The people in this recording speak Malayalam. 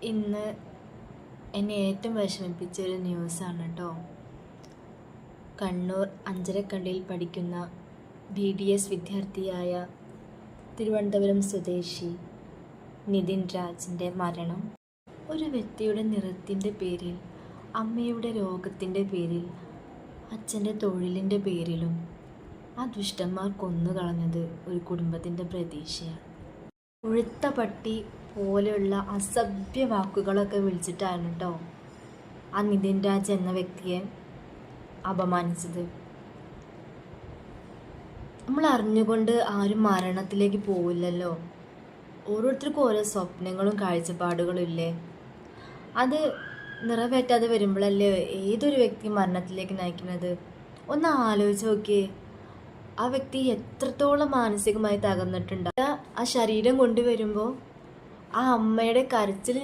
ഇന്ന് എന്നെ ഏറ്റവും വിഷമിപ്പിച്ചൊരു ന്യൂസാണ് കേട്ടോ. കണ്ണൂർ അഞ്ചരക്കണ്ടിയിൽ പഠിക്കുന്ന BDS വിദ്യാർത്ഥിയായ തിരുവനന്തപുരം സ്വദേശി നിതിൻ രാജിൻ്റെ മരണം. ഒരു വ്യക്തിയുടെ നിറത്തിൻ്റെ പേരിൽ, അമ്മയുടെ രോഗത്തിൻ്റെ പേരിൽ, അച്ഛൻ്റെ തൊഴിലിൻ്റെ പേരിലും ആ ദുഷ്ടന്മാർ കൊന്നുകളഞ്ഞത് ഒരു കുടുംബത്തിൻ്റെ പ്രതീക്ഷയാണ്. ഉഴുത്ത പട്ടി പോലെയുള്ള അസഭ്യ വാക്കുകളൊക്കെ വിളിച്ചിട്ടാണ് കേട്ടോ ആ നിതിൻ രാജ് എന്ന വ്യക്തിയെ അപമാനിച്ചത്. നമ്മൾ അറിഞ്ഞുകൊണ്ട് ആരും മരണത്തിലേക്ക് പോവില്ലല്ലോ. ഓരോരുത്തർക്കും ഓരോ സ്വപ്നങ്ങളും കാഴ്ചപ്പാടുകളും ഇല്ലേ? അത് നിറവേറ്റാതെ വരുമ്പോഴല്ലേ ഏതൊരു വ്യക്തി മരണത്തിലേക്ക് നയിക്കുന്നത്. ഒന്ന് ആലോചിച്ച് നോക്കിയേ, ആ വ്യക്തി എത്രത്തോളം മാനസികമായി തകർന്നിട്ടുണ്ട്. ആ ശരീരം കൊണ്ടുവരുമ്പോൾ ആ അമ്മയുടെ കരച്ചിൽ